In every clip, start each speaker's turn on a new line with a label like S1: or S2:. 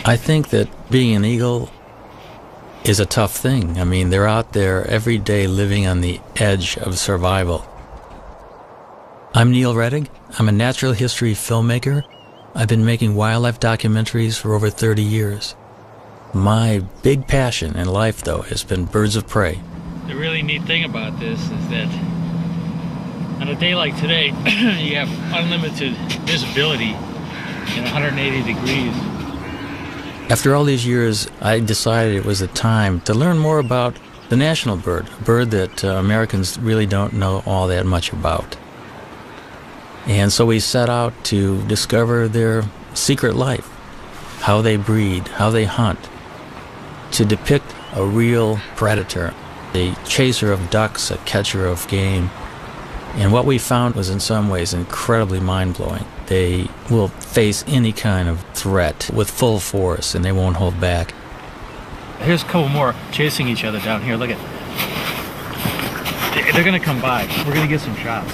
S1: I think that being an eagle is a tough thing. I mean, they're out there every day living on the edge of survival. I'm Neil Rettig. I'm a natural history filmmaker. I've been making wildlife documentaries for over 30 years. My big passion in life, though, has been birds of prey.
S2: The really neat thing about this is that on a day like today, you have unlimited visibility in 180 degrees.
S1: After all these years, I decided it was the time to learn more about the national bird, a bird that Americans really don't know all that much about. And so we set out to discover their secret life, how they breed, how they hunt, to depict a real predator, a chaser of ducks, a catcher of game. And what we found was in some ways incredibly mind-blowing. They will face any kind of threat with full force, and they won't hold back.
S2: Here's a couple more chasing each other down here. Look at, they're gonna come by. We're gonna get some shots.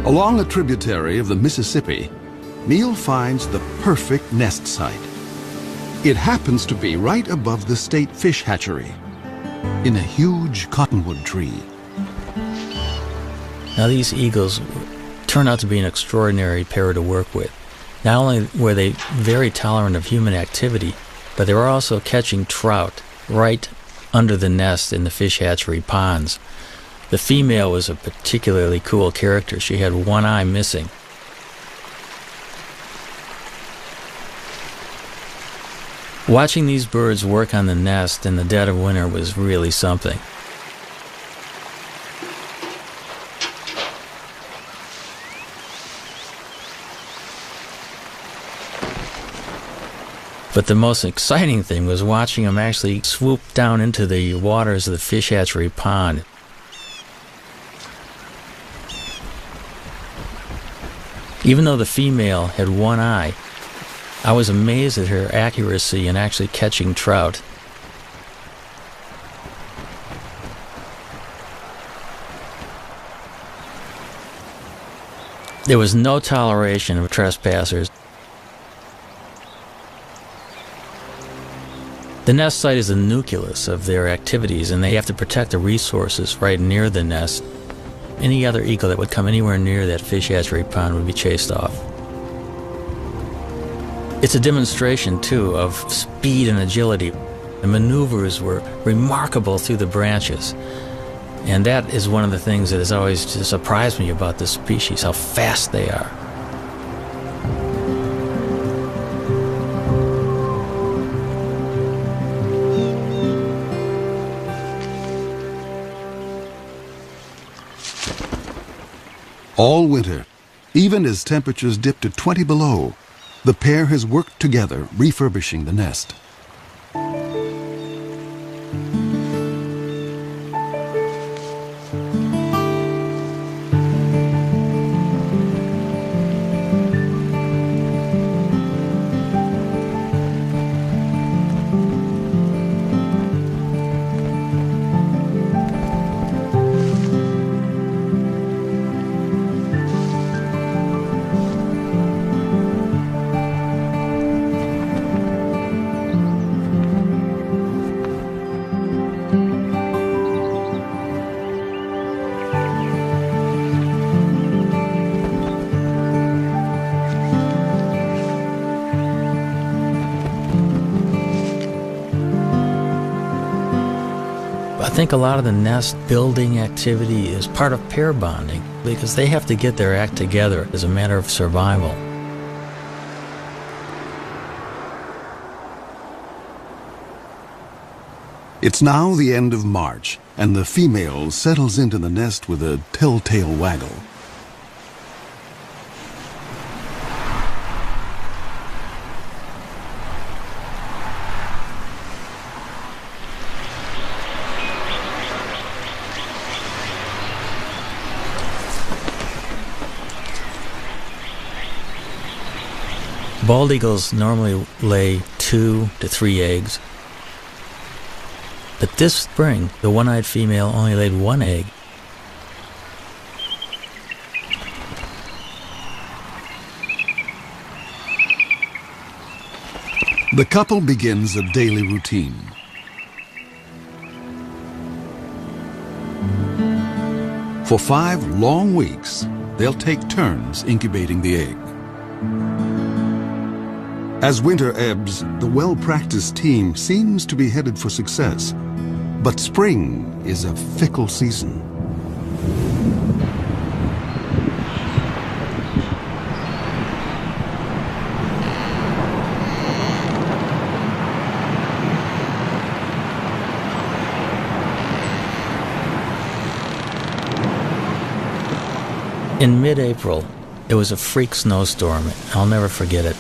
S3: Along a tributary of the Mississippi, Neil finds the perfect nest site. It happens to be right above the state fish hatchery, in a huge cottonwood tree.
S1: Now these eagles turn out to be an extraordinary pair to work with. Not only were they very tolerant of human activity, but they were also catching trout right under the nest in the fish hatchery ponds. The female was a particularly cool character. She had one eye missing. Watching these birds work on the nest in the dead of winter was really something. But the most exciting thing was watching them actually swoop down into the waters of the fish hatchery pond. Even though the female had one eye, I was amazed at her accuracy in actually catching trout. There was no toleration of trespassers. The nest site is the nucleus of their activities, and they have to protect the resources right near the nest. Any other eagle that would come anywhere near that fish hatchery pond would be chased off. It's a demonstration, too, of speed and agility. The maneuvers were remarkable through the branches. And that is one of the things that has always just surprised me about this species, how fast they are.
S3: All winter, even as temperatures dip to 20 below, the pair has worked together refurbishing the nest.
S1: I think a lot of the nest building activity is part of pair bonding because they have to get their act together as a matter of survival.
S3: It's now the end of March, and the female settles into the nest with a telltale waggle.
S1: Bald eagles normally lay 2 to 3 eggs. But this spring, the one-eyed female only laid 1 egg.
S3: The couple begins a daily routine. For 5 long weeks, they'll take turns incubating the egg. As winter ebbs, the well-practiced team seems to be headed for success. But spring is a fickle season.
S1: In mid-April, it was a freak snowstorm. I'll never forget it.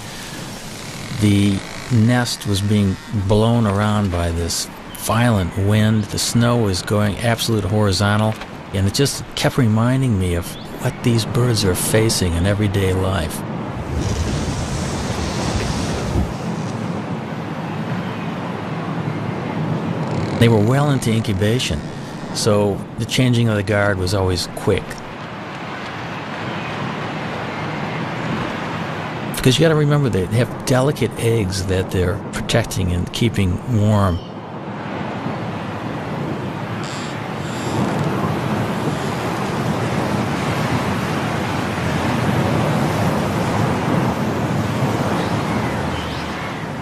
S1: The nest was being blown around by this violent wind. The snow was going absolute horizontal, and it just kept reminding me of what these birds are facing in everyday life. They were well into incubation, so the changing of the guard was always quick. Because you got to remember, they have delicate eggs that they're protecting and keeping warm.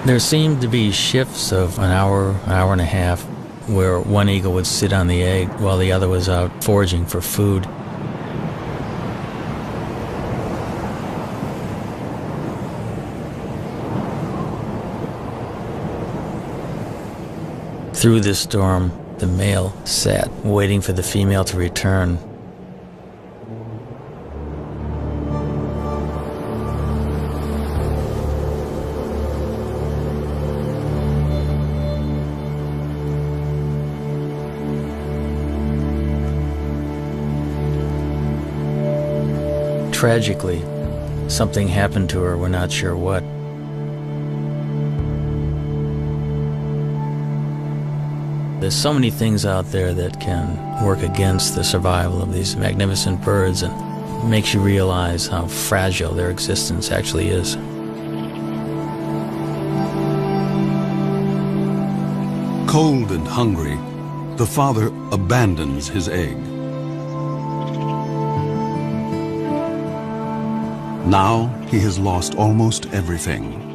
S1: There seemed to be shifts of an hour and a half, where one eagle would sit on the egg while the other was out foraging for food. Through this storm, the male sat, waiting for the female to return. Tragically, something happened to her, we're not sure what. There's so many things out there that can work against the survival of these magnificent birds, and makes you realize how fragile their existence actually is.
S3: Cold and hungry, the father abandons his egg. Now he has lost almost everything.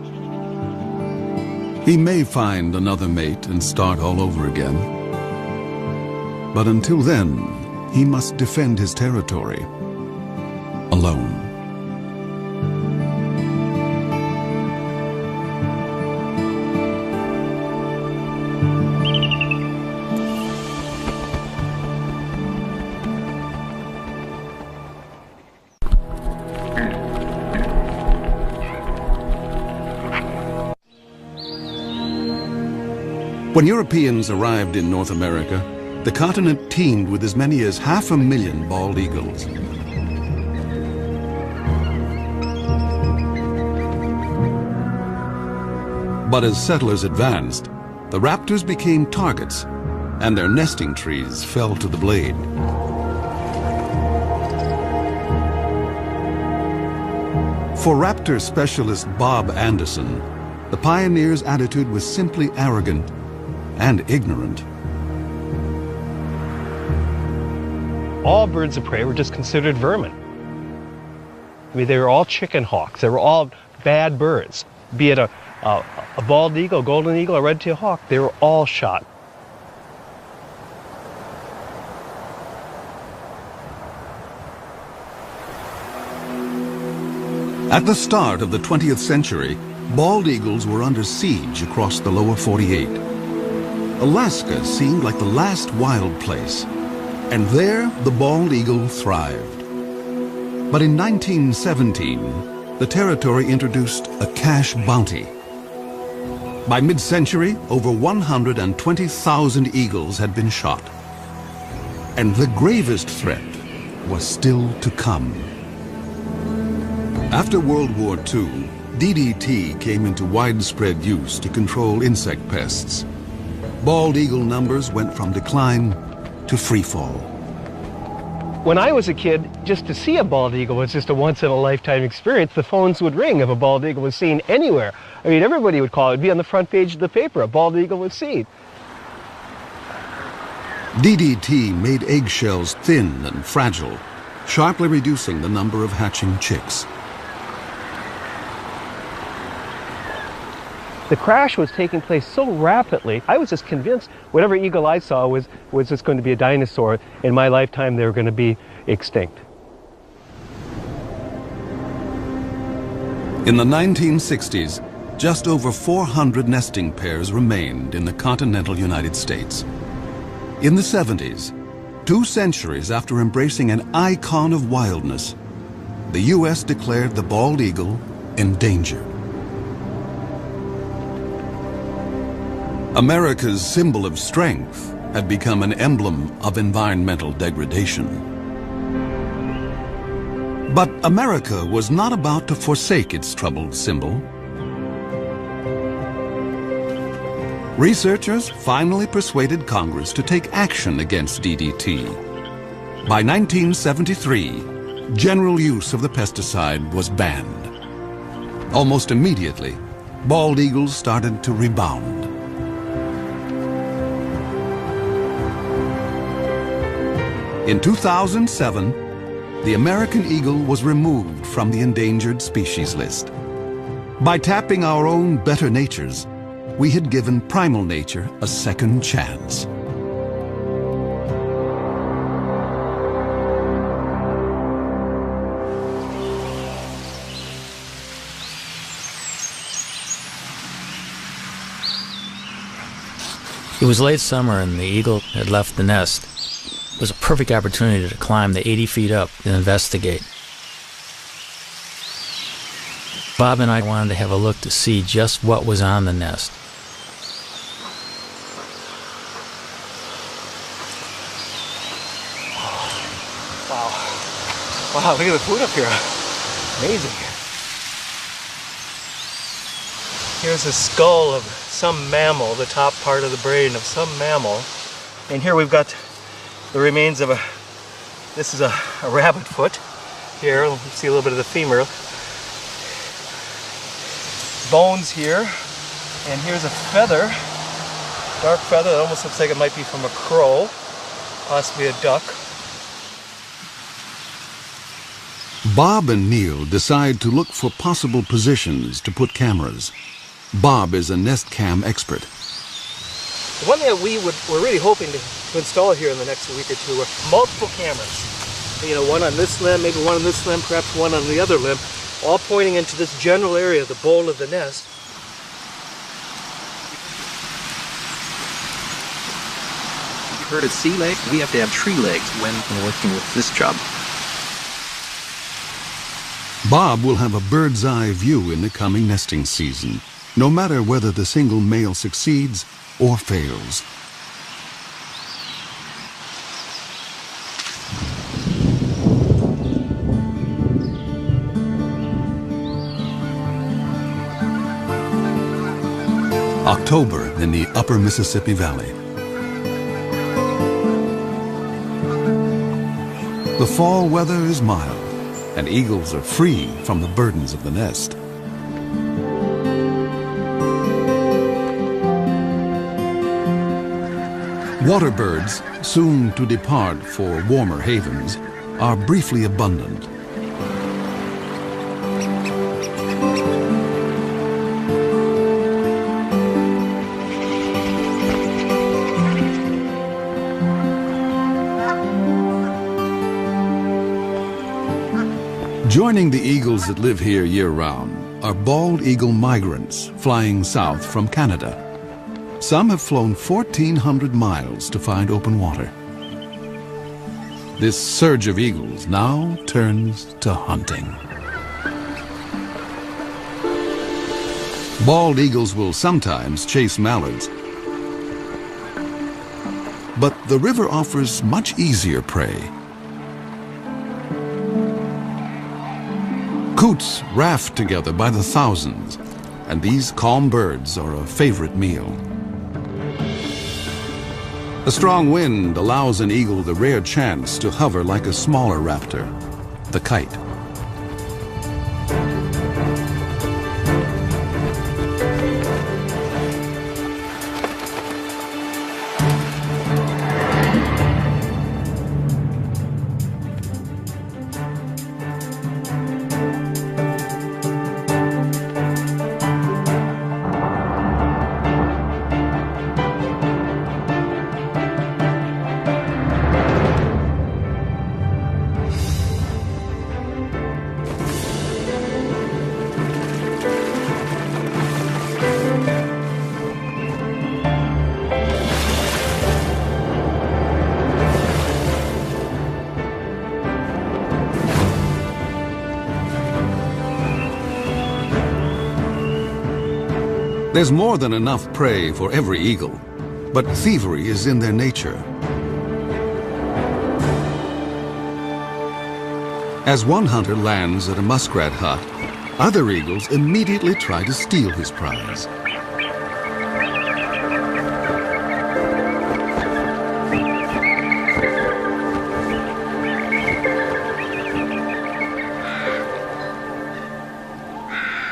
S3: He may find another mate and start all over again. But until then, he must defend his territory alone. When Europeans arrived in North America, the continent teemed with as many as 500,000 bald eagles. But as settlers advanced, the raptors became targets, and their nesting trees fell to the blade. For raptor specialist Bob Anderson, the pioneers' attitude was simply arrogant and ignorant.
S4: All birds of prey were just considered vermin. I mean, they were all chicken hawks. They were all bad birds. Be it a bald eagle, golden eagle, a red-tailed hawk, they were all shot.
S3: At the start of the 20th century, bald eagles were under siege across the lower 48. Alaska seemed like the last wild place, and there the bald eagle thrived. But in 1917, the territory introduced a cash bounty. By mid-century, over 120,000 eagles had been shot. And the gravest threat was still to come. After World War II, DDT came into widespread use to control insect pests. Bald eagle numbers went from decline to free fall.
S4: When I was a kid, just to see a bald eagle was just a once-in-a-lifetime experience. The phones would ring if a bald eagle was seen anywhere. I mean, everybody would call it. It'd be on the front page of the paper. A bald eagle was seen.
S3: DDT made eggshells thin and fragile, sharply reducing the number of hatching chicks.
S4: The crash was taking place so rapidly, I was just convinced whatever eagle I saw was just going to be a dinosaur. In my lifetime, they were going to be extinct.
S3: In the 1960s, just over 400 nesting pairs remained in the continental United States. In the 70s, 2 centuries after embracing an icon of wildness, the U.S. declared the bald eagle endangered. America's symbol of strength had become an emblem of environmental degradation. But America was not about to forsake its troubled symbol. Researchers finally persuaded Congress to take action against DDT. By 1973, general use of the pesticide was banned. Almost immediately, bald eagles started to rebound. In 2007, the American eagle was removed from the endangered species list. By tapping our own better natures, we had given primal nature a second chance.
S1: It was late summer and the eagle had left the nest. It was a perfect opportunity to climb the 80 feet up and investigate. Bob and I wanted to have a look to see just what was on the nest.
S4: Wow. Wow, look at the food up here. Amazing. Here's a skull of some mammal, the top part of the brain of some mammal. And here we've got the remains of this is a rabbit foot. Here, you see a little bit of the femur. Bones here. And here's a feather, dark feather that almost looks like it might be from a crow, possibly a duck.
S3: Bob and Neil decide to look for possible positions to put cameras. Bob is a nest cam expert.
S4: The one that we're really hoping to install here in the next week or two are multiple cameras. You know, one on this limb, maybe one on this limb, perhaps one on the other limb, all pointing into this general area, the bowl of the nest.
S5: You've heard of sea legs? We have to have tree legs when we're working with this job.
S3: Bob will have a bird's eye view in the coming nesting season, no matter whether the single male succeeds or fails. October in the upper Mississippi Valley. The fall weather is mild, and eagles are free from the burdens of the nest. Water birds, soon to depart for warmer havens, are briefly abundant. Joining the eagles that live here year-round are bald eagle migrants flying south from Canada. Some have flown 1,400 miles to find open water. This surge of eagles now turns to hunting. Bald eagles will sometimes chase mallards, but the river offers much easier prey. Coots raft together by the thousands, and these calm birds are a favorite meal. A strong wind allows an eagle the rare chance to hover like a smaller raptor, the kite. There's more than enough prey for every eagle, but thievery is in their nature. As one hunter lands at a muskrat hut, other eagles immediately try to steal his prize.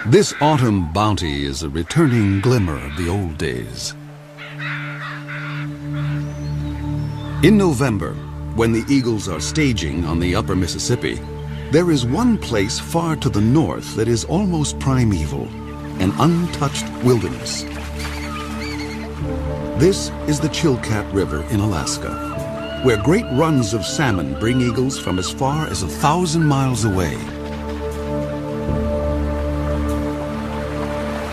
S3: This autumn bounty is a returning glimmer of the old days. In November, when the eagles are staging on the upper Mississippi, there is one place far to the north that is almost primeval, an untouched wilderness. This is the Chilkat River in Alaska, where great runs of salmon bring eagles from as far as 1,000 miles away.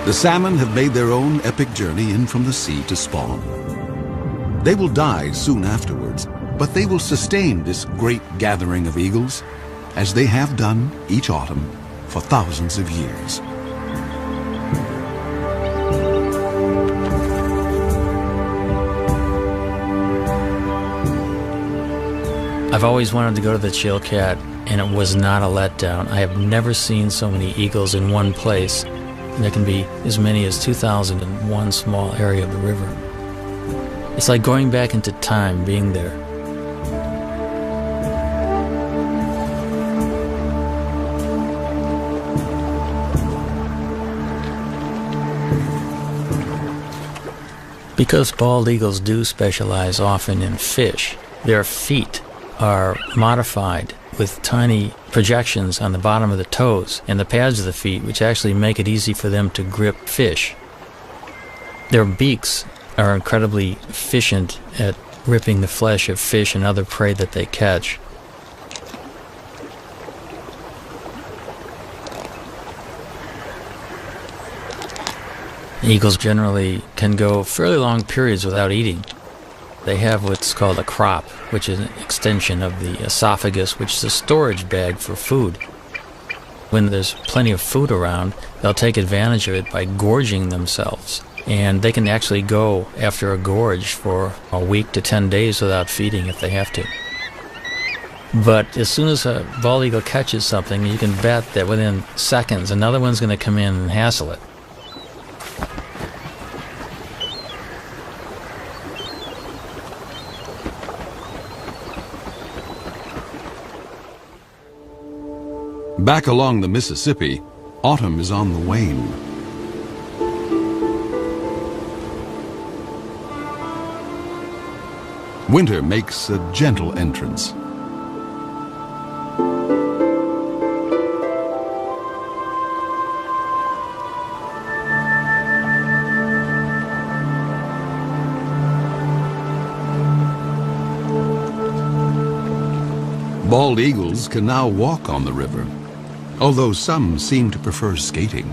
S3: The salmon have made their own epic journey in from the sea to spawn. They will die soon afterwards, but they will sustain this great gathering of eagles, as they have done each autumn for thousands of years.
S1: I've always wanted to go to the Chilkat, and it was not a letdown. I have never seen so many eagles in one place. There can be as many as 2,000 in one small area of the river. It's like going back into time being there. Because bald eagles do specialize often in fish, their feet are modified with tiny projections on the bottom of the toes and the pads of the feet, which actually make it easy for them to grip fish. Their beaks are incredibly efficient at ripping the flesh of fish and other prey that they catch. Eagles generally can go fairly long periods without eating. They have what's called a crop, which is an extension of the esophagus, which is a storage bag for food. When there's plenty of food around, they'll take advantage of it by gorging themselves. And they can actually go after a gorge for a week to 10 days without feeding if they have to. But as soon as a bald eagle catches something, you can bet that within seconds another one's going to come in and hassle it.
S3: Back along the Mississippi, autumn is on the wane. Winter makes a gentle entrance. Bald eagles can now walk on the river, although some seem to prefer skating.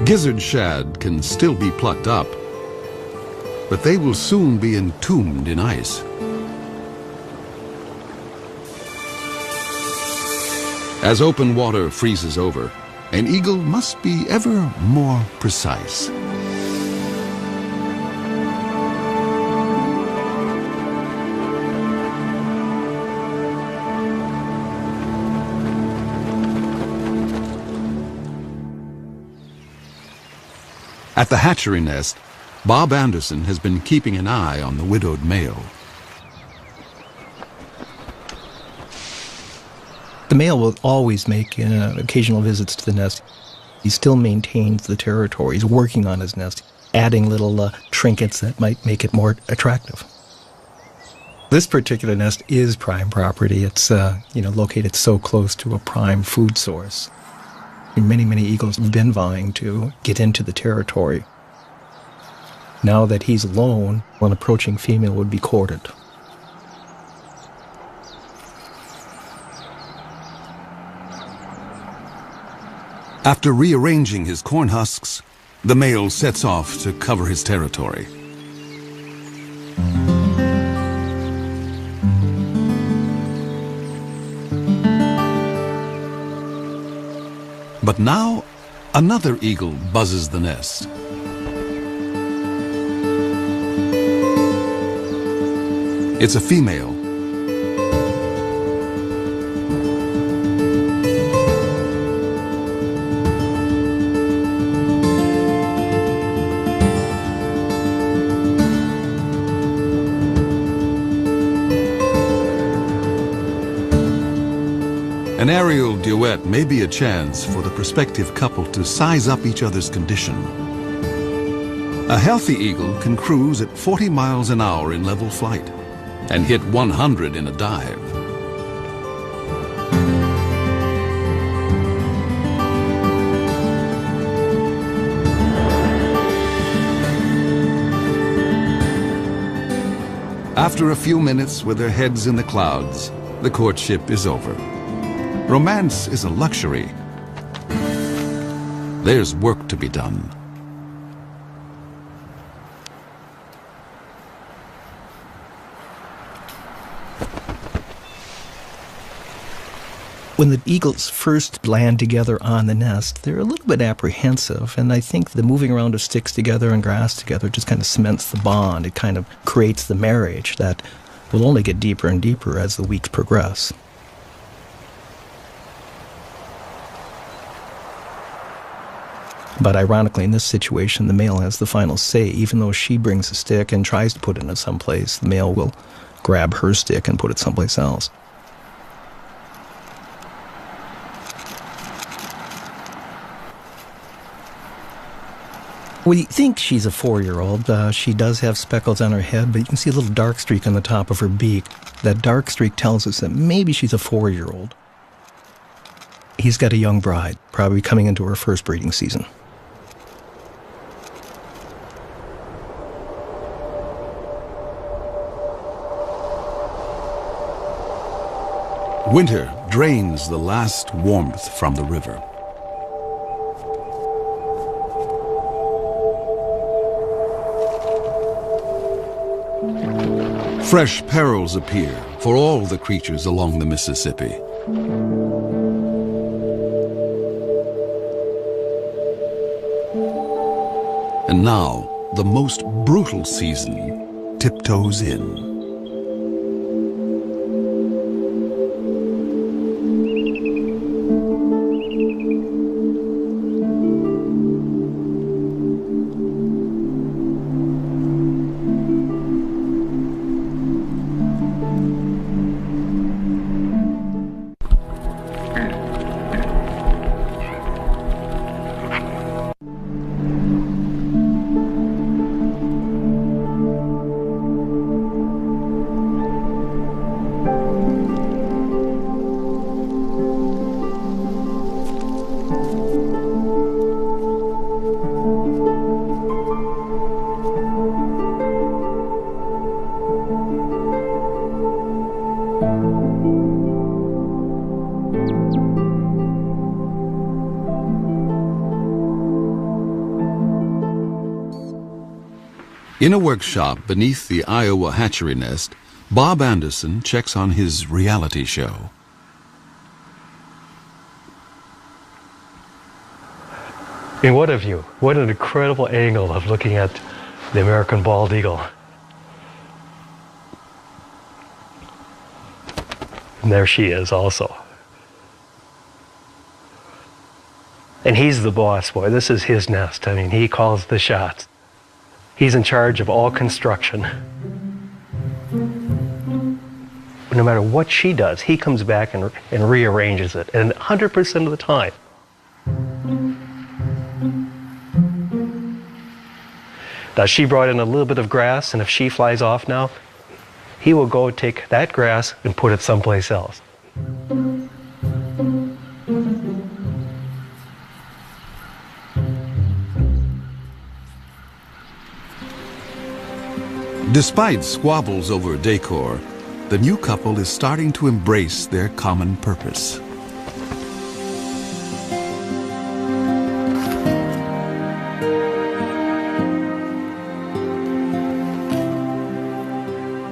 S3: Gizzard shad can still be plucked up, but they will soon be entombed in ice. As open water freezes over, an eagle must be ever more precise. At the hatchery nest, Bob Anderson has been keeping an eye on the widowed male.
S6: The male will always make occasional visits to the nest. He still maintains the territory. He's working on his nest, adding little trinkets that might make it more attractive. This particular nest is prime property. It's located so close to a prime food source. And many eagles have been vying to get into the territory. Now that he's alone, an approaching female would be courted.
S3: After rearranging his corn husks, the male sets off to cover his territory. But now, another eagle buzzes the nest. It's a female. An aerial duet may be a chance for the prospective couple to size up each other's condition. A healthy eagle can cruise at 40 miles an hour in level flight and hit 100 in a dive. After a few minutes with their heads in the clouds, the courtship is over. Romance is a luxury. There's work to be done.
S6: When the eagles first land together on the nest, they're a little bit apprehensive, and I think the moving around of sticks together and grass together just kind of cements the bond. It kind of creates the marriage that will only get deeper and deeper as the weeks progress. But ironically, in this situation, the male has the final say. Even though she brings a stick and tries to put it in someplace, the male will grab her stick and put it someplace else. We think she's a 4-year-old. She does have speckles on her head, but you can see a little dark streak on the top of her beak. That dark streak tells us that maybe she's a 4-year-old. He's got a young bride, probably coming into her first breeding season.
S3: Winter drains the last warmth from the river. Fresh perils appear for all the creatures along the Mississippi. And now, the most brutal season tiptoes in. In a workshop beneath the Iowa hatchery nest, Bob Anderson checks on his reality show.
S4: I mean, what a view. What an incredible angle of looking at the American bald eagle. And there she is also. And he's the boss, boy. This is his nest. I mean, he calls the shots. He's in charge of all construction. No matter what she does, he comes back and rearranges it, and 100% of the time. Now, she brought in a little bit of grass, and if she flies off now, he will go take that grass and put it someplace else.
S3: Despite squabbles over decor, the new couple is starting to embrace their common purpose.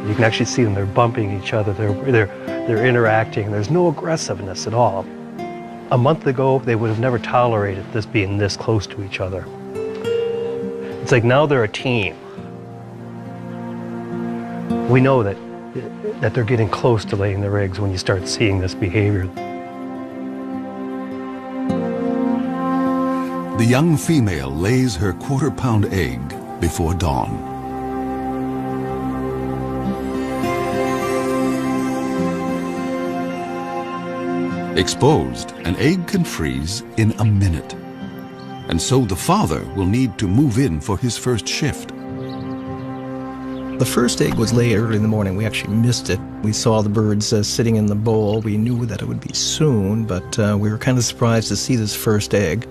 S4: You can actually see them, they're bumping each other, they're interacting, there's no aggressiveness at all. A month ago, they would have never tolerated this being this close to each other. It's like now they're a team. We know that they're getting close to laying their eggs when you start seeing this behavior.
S3: The young female lays her quarter-pound egg before dawn. Exposed, an egg can freeze in a minute. And so the father will need to move in for his first shift.
S6: The first egg was laid early in the morning. We actually missed it. We saw the birds sitting in the bowl. We knew that it would be soon, but we were kind of surprised to see this first egg.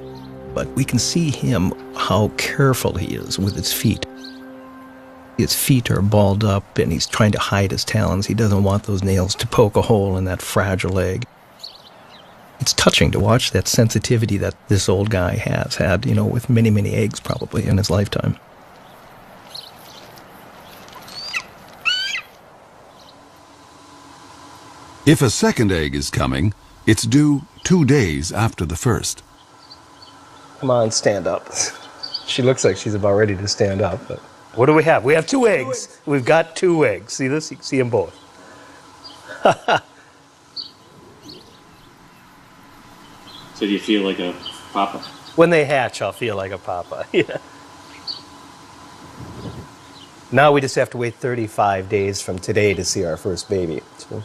S6: But we can see him, how careful he is with his feet. His feet are balled up, and he's trying to hide his talons. He doesn't want those nails to poke a hole in that fragile egg. It's touching to watch that sensitivity that this old guy has had, you know, with many, many eggs probably in his lifetime.
S3: If a second egg is coming, it's due 2 days after the first.
S4: Come on, stand up. She looks like she's about ready to stand up. But what do we have? We have 2 eggs. We've got 2 eggs. See this? You can see them both.
S2: So do you feel like a papa?
S4: When they hatch, I'll feel like a papa. Yeah. Now we just have to wait 35 days from today to see our first baby. So.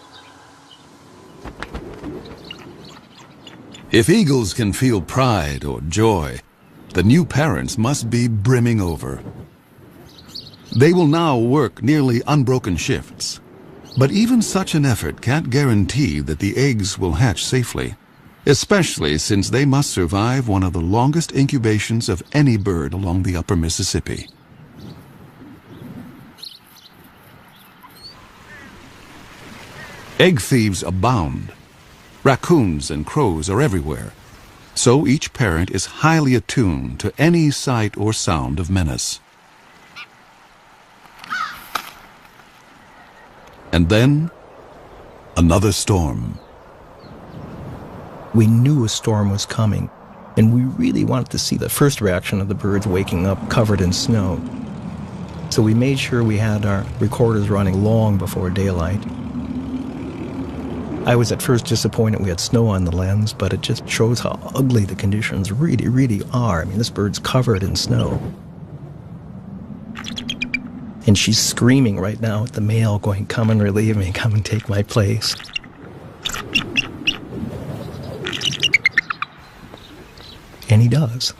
S3: If eagles can feel pride or joy, the new parents must be brimming over. They will now work nearly unbroken shifts. But even such an effort can't guarantee that the eggs will hatch safely, especially since they must survive one of the longest incubations of any bird along the upper Mississippi. Egg thieves abound. Raccoons and crows are everywhere, so each parent is highly attuned to any sight or sound of menace. And then, another storm.
S6: We knew a storm was coming, and we really wanted to see the first reaction of the birds waking up covered in snow. So we made sure we had our recorders running long before daylight. I was at first disappointed we had snow on the lens, but it just shows how ugly the conditions really, really are. I mean, this bird's covered in snow. And she's screaming right now at the male, going, "Come and relieve me, come and take my place." And he does.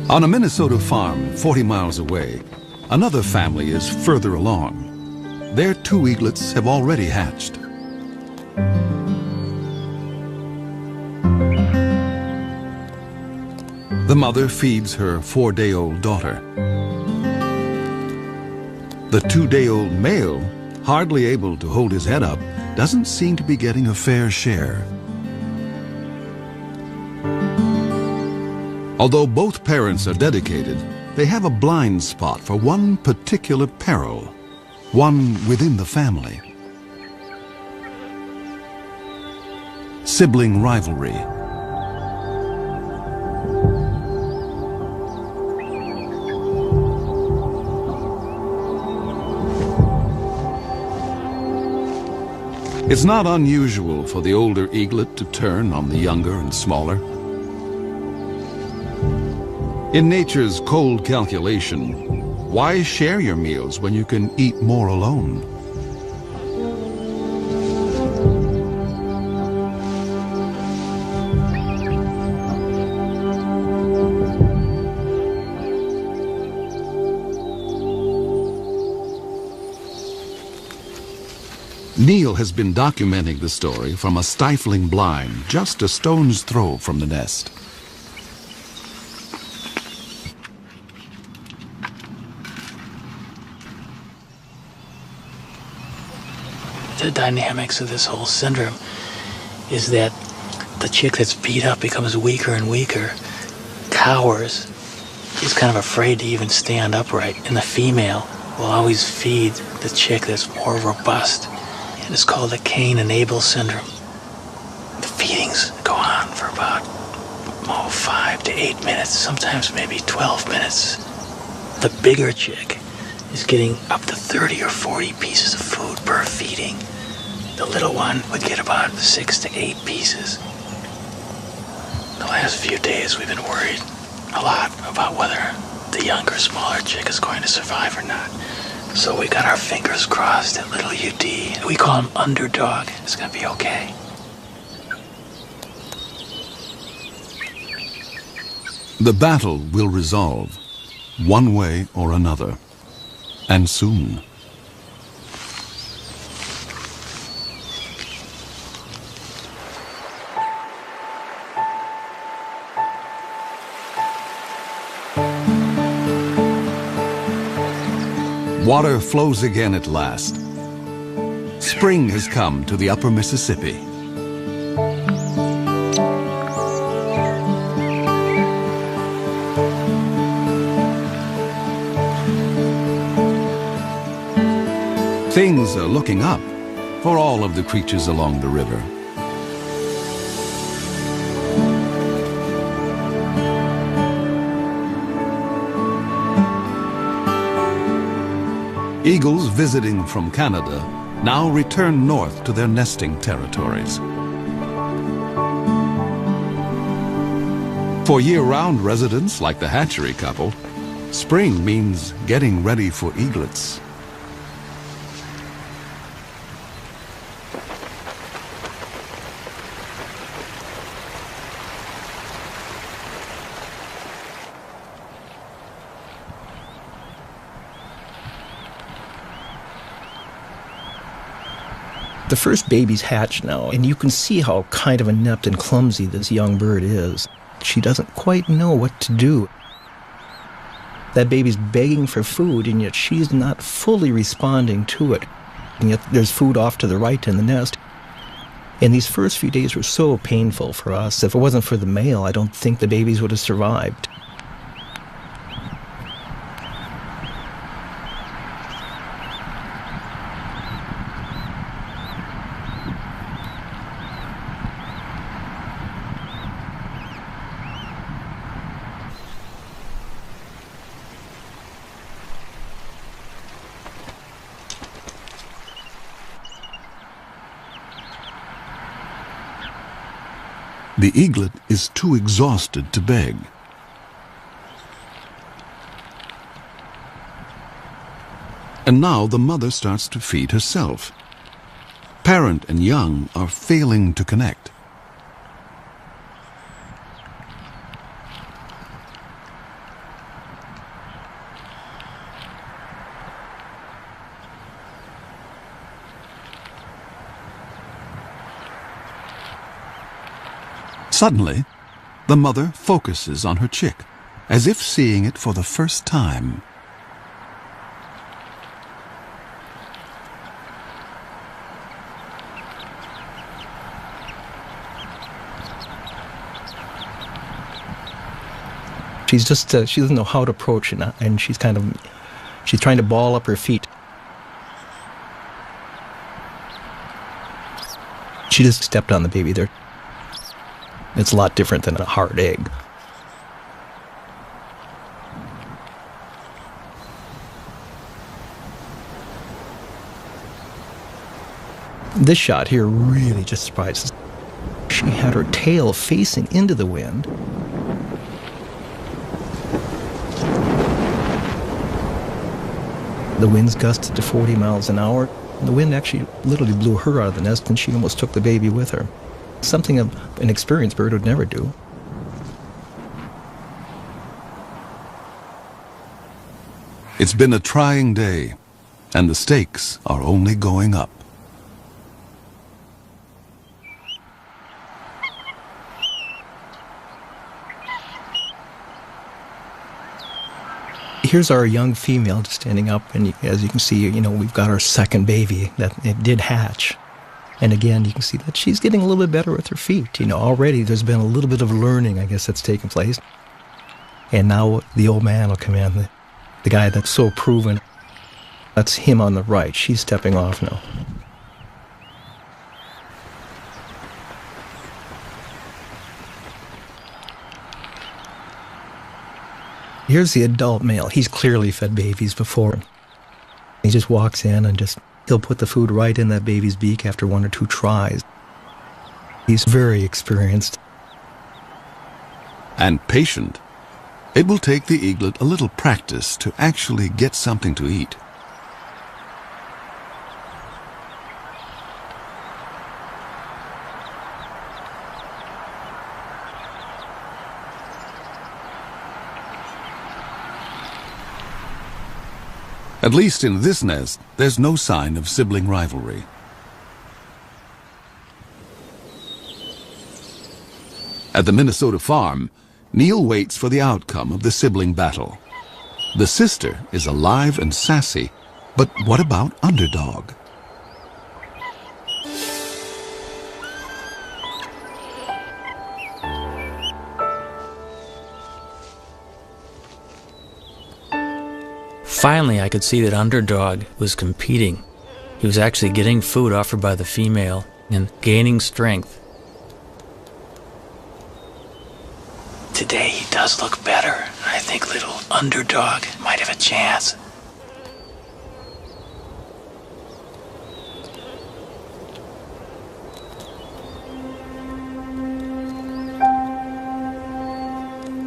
S3: On a Minnesota farm 40 miles away, another family is further along. Their 2 eaglets have already hatched. The mother feeds her 4-day-old daughter. The 2-day-old male, hardly able to hold his head up, doesn't seem to be getting a fair share. Although both parents are dedicated, they have a blind spot for one particular peril, one within the family. Sibling rivalry. It's not unusual for the older eaglet to turn on the younger and smaller. In nature's cold calculation, why share your meals when you can eat more alone? Neil has been documenting the story from a stifling blind just a stone's throw from the nest.
S1: The dynamics of this whole syndrome is that the chick that's beat up becomes weaker and weaker, cowers, is kind of afraid to even stand upright, and the female will always feed the chick that's more robust. It's called the Cain and Abel syndrome. The feedings go on for about 5 to 8 minutes, sometimes maybe 12 minutes. The bigger chick is getting up to 30 or 40 pieces of food per feeding. The little one would get about 6 to 8 pieces. The last few days we've been worried a lot about whether the younger, smaller chick is going to survive or not. So we got our fingers crossed that little UD, we call him Underdog, is going to be okay.
S3: The battle will resolve, one way or another, and soon. Water flows again at last. Spring has come to the upper Mississippi. Things are looking up for all of the creatures along the river. Eagles visiting from Canada now return north to their nesting territories. For year-round residents like the hatchery couple, spring means getting ready for eaglets.
S6: The first babies hatch now, and you can see how kind of inept and clumsy this young bird is. She doesn't quite know what to do. That baby's begging for food, and yet she's not fully responding to it. And yet there's food off to the right in the nest. And these first few days were so painful for us. If it wasn't for the male, I don't think the babies would have survived.
S3: The eaglet is too exhausted to beg. And now the mother starts to feed herself. Parent and young are failing to connect. Suddenly, the mother focuses on her chick, as if seeing it for the first time.
S6: She's just, she doesn't know how to approach it, and she's trying to ball up her feet. She just stepped on the baby there. It's a lot different than a hard egg. This shot here really just surprises. She had her tail facing into the wind. The winds gusted to 40 miles an hour. The wind actually literally blew her out of the nest, and she almost took the baby with her. Something an experienced bird would never do.
S3: It's been a trying day, and the stakes are only going up.
S6: Here's our young female just standing up, and as you can see, we've got our second baby that it did hatch. And again, you can see that she's getting a little bit better with her feet. Already there's been a little bit of learning, I guess, that's taken place. And now the old man will come in, the guy that's so proven. That's him on the right. She's stepping off now. Here's the adult male. He's clearly fed babies before. He just walks in and he'll put the food right in that baby's beak after 1 or 2 tries. He's very experienced.
S3: And patient. It will take the eaglet a little practice to actually get something to eat. At least in this nest, there's no sign of sibling rivalry. At the Minnesota farm, Neil waits for the outcome of the sibling battle. The sister is alive and sassy, but what about Underdog?
S1: Finally, I could see that Underdog was competing. He was actually getting food offered by the female and gaining strength. Today he does look better. I think little Underdog might have a chance.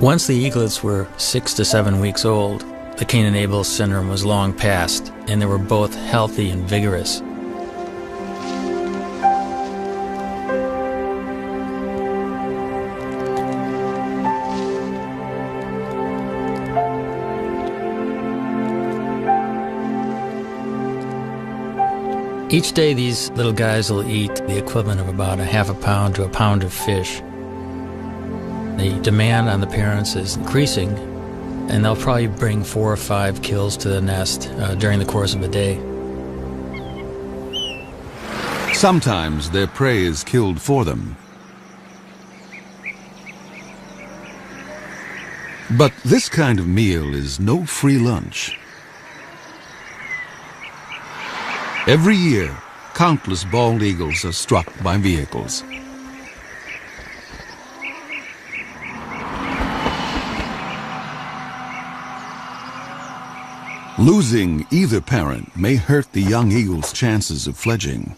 S1: Once the eaglets were 6 to 7 weeks old, the Cain-and-Abel syndrome was long past, and they were both healthy and vigorous. Each day these little guys will eat the equivalent of about a half a pound to a pound of fish. The demand on the parents is increasing, and they'll probably bring 4 or 5 kills to the nest during the course of a day.
S3: Sometimes their prey is killed for them. But this kind of meal is no free lunch. Every year, countless bald eagles are struck by vehicles. Losing either parent may hurt the young eagle's chances of fledging.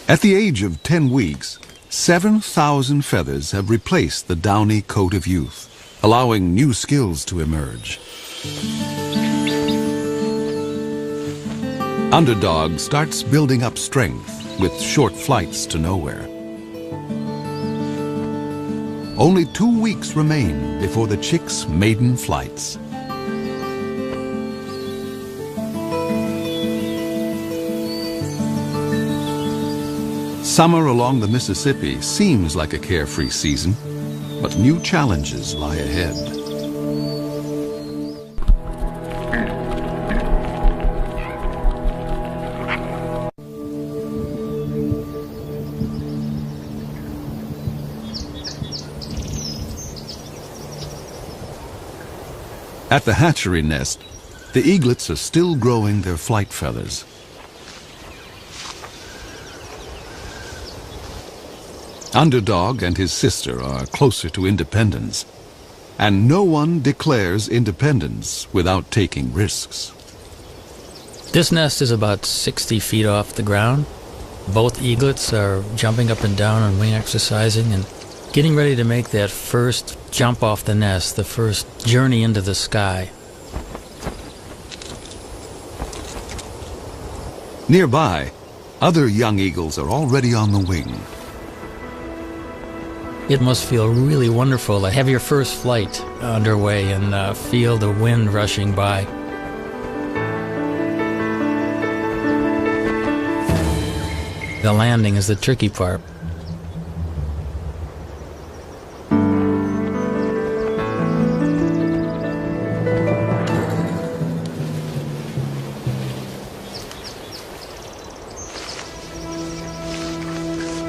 S3: At the age of 10 weeks, 7,000 feathers have replaced the downy coat of youth, allowing new skills to emerge. Underdog starts building up strength with short flights to nowhere. Only 2 weeks remain before the chick's maiden flights. Summer along the Mississippi seems like a carefree season, but new challenges lie ahead. At the hatchery nest, the eaglets are still growing their flight feathers. Underdog and his sister are closer to independence. And no one declares independence without taking risks.
S1: This nest is about 60 feet off the ground. Both eaglets are jumping up and down on wing exercising and getting ready to make that first jump off the nest, the first journey into the sky.
S3: Nearby, other young eagles are already on the wing.
S1: It must feel really wonderful to have your first flight underway and feel the wind rushing by. The landing is the tricky part.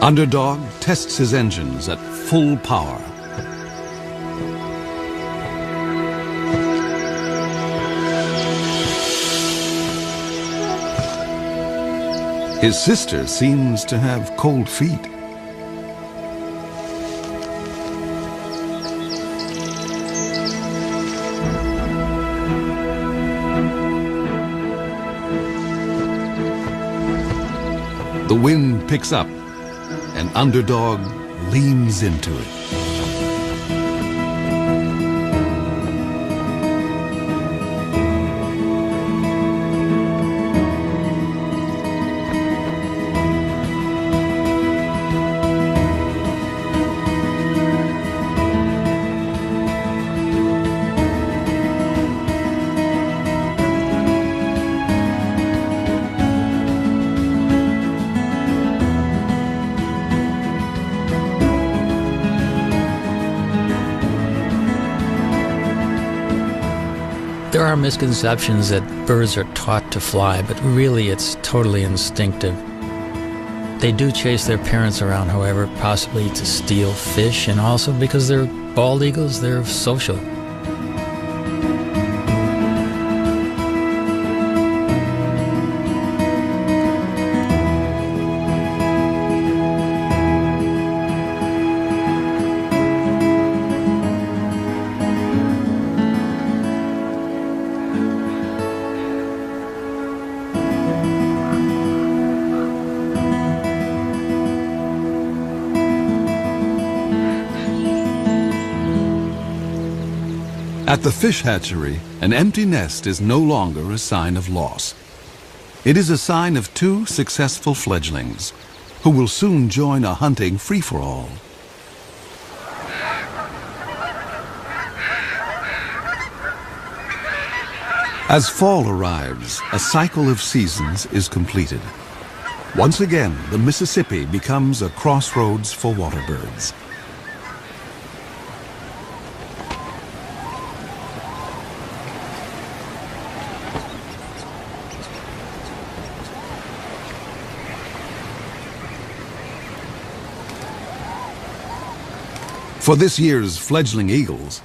S3: Underdog tests his engines at full power. His sister seems to have cold feet. The wind picks up, and Underdog leans into it.
S1: There are misconceptions that birds are taught to fly, but really it's totally instinctive. They do chase their parents around, however, possibly to steal fish, and also because they're bald eagles, they're social.
S3: At the fish hatchery, an empty nest is no longer a sign of loss. It is a sign of two successful fledglings who will soon join a hunting free-for-all. As fall arrives, a cycle of seasons is completed. Once again, the Mississippi becomes a crossroads for water birds. For this year's fledgling eagles,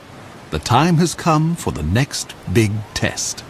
S3: the time has come for the next big test.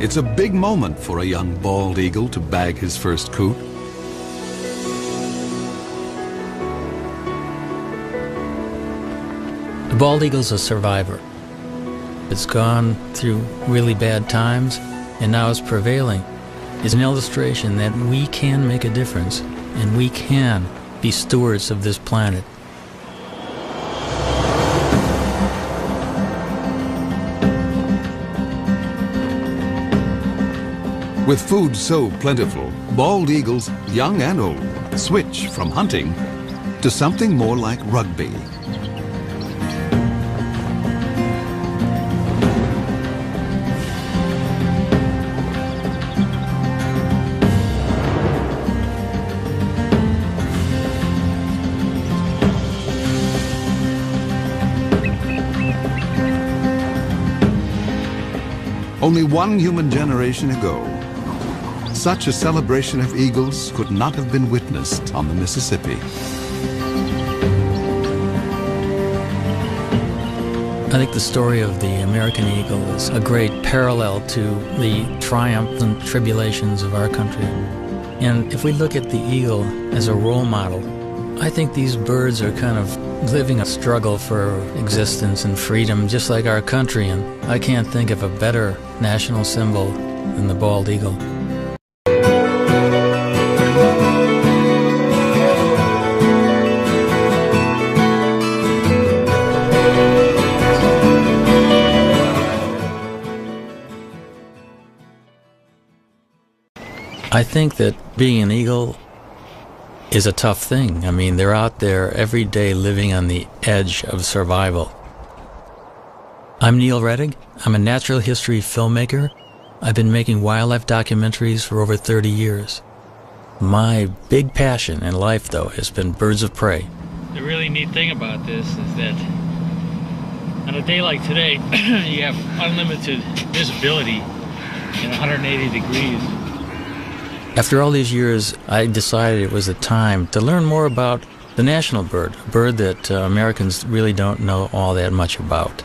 S3: It's a big moment for a young bald eagle to bag his first coot.
S1: The bald eagle's a survivor. It's gone through really bad times, and now it's prevailing. It's an illustration that we can make a difference, and we can be stewards of this planet.
S3: With food so plentiful, bald eagles, young and old, switch from hunting to something more like rugby. Only one human generation ago, such a celebration of eagles could not have been witnessed on the Mississippi.
S1: I think the story of the American eagle is a great parallel to the triumphs and tribulations of our country. And if we look at the eagle as a role model, I think these birds are kind of living a struggle for existence and freedom, just like our country, and I can't think of a better national symbol than the bald eagle. I think that being an eagle is a tough thing. I mean, they're out there every day living on the edge of survival. I'm Neil Rettig. I'm a natural history filmmaker. I've been making wildlife documentaries for over 30 years. My big passion in life, though, has been birds of prey.
S2: The really neat thing about this is that on a day like today, you have unlimited visibility in 180 degrees.
S1: After all these years, I decided it was a time to learn more about the national bird, a bird that Americans really don't know all that much about.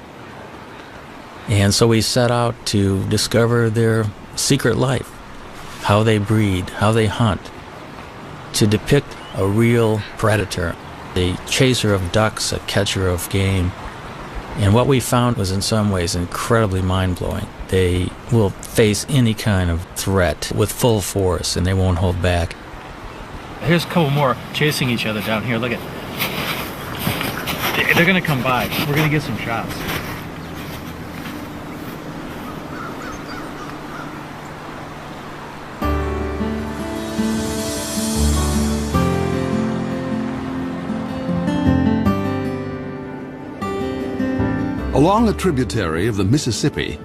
S1: And so we set out to discover their secret life, how they breed, how they hunt, to depict a real predator, a chaser of ducks, a catcher of game. And what we found was in some ways incredibly mind-blowing. They will face any kind of threat with full force, and they won't hold back.
S2: Here's a couple more chasing each other down here. Look at, they're gonna come by. We're gonna get some shots.
S3: Along a tributary of the Mississippi,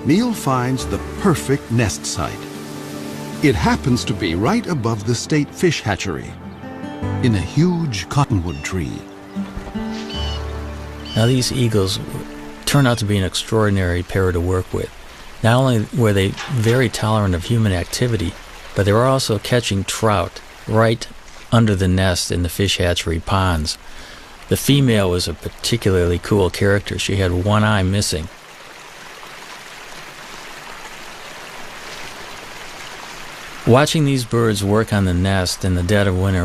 S3: Neil finds the perfect nest site. It happens to be right above the state fish hatchery, in a huge cottonwood tree.
S1: Now, these eagles turned out to be an extraordinary pair to work with. Not only were they very tolerant of human activity, but they were also catching trout right under the nest in the fish hatchery ponds. The female was a particularly cool character. She had one eye missing. Watching these birds work on the nest in the dead of winter